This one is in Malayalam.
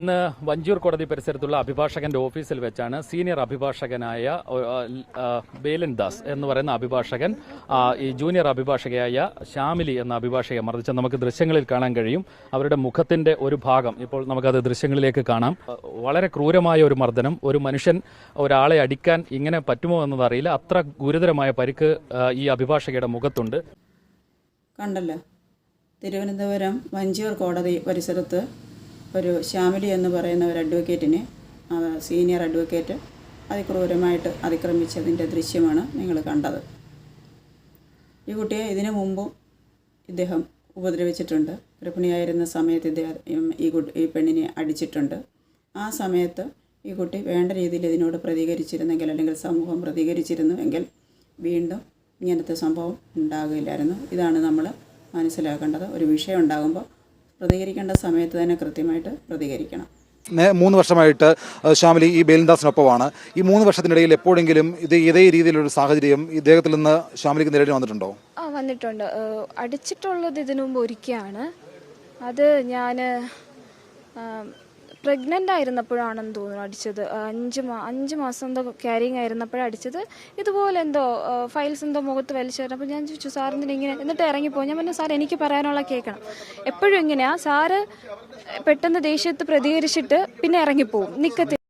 ഇന്ന് വഞ്ചൂർ കോടതി പരിസരത്തുള്ള അഭിഭാഷകന്റെ ഓഫീസിൽ വെച്ചാണ് സീനിയർ അഭിഭാഷകനായ ബേലൻ ദാസ് എന്ന് പറയുന്ന അഭിഭാഷകൻ ഈ ജൂനിയർ അഭിഭാഷകയായ ശ്യാമിലി എന്ന അഭിഭാഷകയെ മർദ്ദിച്ച നമുക്ക് ദൃശ്യങ്ങളിൽ കാണാൻ കഴിയും. അവരുടെ മുഖത്തിന്റെ ഒരു ഭാഗം ഇപ്പോൾ നമുക്കത് ദൃശ്യങ്ങളിലേക്ക് കാണാം. വളരെ ക്രൂരമായ ഒരു മർദ്ദനം. ഒരു മനുഷ്യൻ ഒരാളെ അടിക്കാൻ ഇങ്ങനെ പറ്റുമോ എന്നതറിയില്ല. അത്ര ഗുരുതരമായ പരിക്ക് ഈ അഭിഭാഷകയുടെ മുഖത്തുണ്ട്. കണ്ടല്ലോ, തിരുവനന്തപുരം വഞ്ചൂർ കോടതി പരിസരത്ത് ഒരു ശ്യാമിലി എന്ന് പറയുന്ന ഒരു അഡ്വക്കേറ്റിനെ സീനിയർ അഡ്വക്കേറ്റ് അതിക്രൂരമായിട്ട് അതിക്രമിച്ചതിൻ്റെ ദൃശ്യമാണ് നിങ്ങൾ കണ്ടത്. ഈ കുട്ടിയെ ഇതിനു മുമ്പും ഇദ്ദേഹം ഉപദ്രവിച്ചിട്ടുണ്ട്. ഗർഭിണിയായിരുന്ന സമയത്ത് ഇദ്ദേഹം ഈ പെണ്ണിനെ അടിച്ചിട്ടുണ്ട്. ആ സമയത്ത് ഈ കുട്ടി വേണ്ട രീതിയിൽ ഇതിനോട് പ്രതികരിച്ചിരുന്നെങ്കിൽ, അല്ലെങ്കിൽ സമൂഹം പ്രതികരിച്ചിരുന്നുവെങ്കിൽ വീണ്ടും ഇങ്ങനത്തെ സംഭവം ഉണ്ടാകില്ലായിരുന്നു. ഇതാണ് നമ്മൾ മനസ്സിലാക്കേണ്ടത്. ഒരു വിഷയം ഉണ്ടാകുമ്പോൾ പ്രതികരിക്കേണ്ട സമയത്ത് തന്നെ കൃത്യമായിട്ട് പ്രതികരിക്കണം. 3 വർഷമായിട്ട് ശ്യാമിലി ഈ ബേലിൻദാസിനൊപ്പമാണ്. ഈ 3 വർഷത്തിനിടയിൽ എപ്പോഴെങ്കിലും ഇതേ രീതിയിലൊരു സാഹചര്യം ഇദ്ദേഹത്തിൽ നിന്ന് ശ്യാമിലിക്ക് നേരിടേണ്ടി വന്നിട്ടുണ്ടോ? വന്നിട്ടുണ്ട്. അടിച്ചിട്ടുള്ളത് ഇതിനു മുമ്പ് ഒരിക്കലാണ്. അത് ഞാൻ പ്രഗ്നൻ്റ് ആയിരുന്നപ്പോഴാണെന്ന് തോന്നുന്നു അടിച്ചത്. 5 മാസം എന്തോ ക്യാരിങ് ആയിരുന്നപ്പോഴാണ് അടിച്ചത്. ഇതുപോലെ എന്തോ ഫയൽസ് എന്തോ മുഖത്ത് വലിച്ചേരണം. അപ്പോൾ ഞാൻ ചോദിച്ചു, സാറിന് ഇങ്ങനെ, എന്നിട്ട് ഇറങ്ങിപ്പോയി. ഞാൻ പറഞ്ഞു, സാർ എനിക്ക് പറയാനുള്ള കേൾക്കണം. എപ്പോഴും ഇങ്ങനെയാണ്. സാറ് പെട്ടെന്ന് ദേഷ്യത്ത് പ്രതികരിച്ചിട്ട് പിന്നെ ഇറങ്ങിപ്പോവും, നിൽക്കത്തില്ല.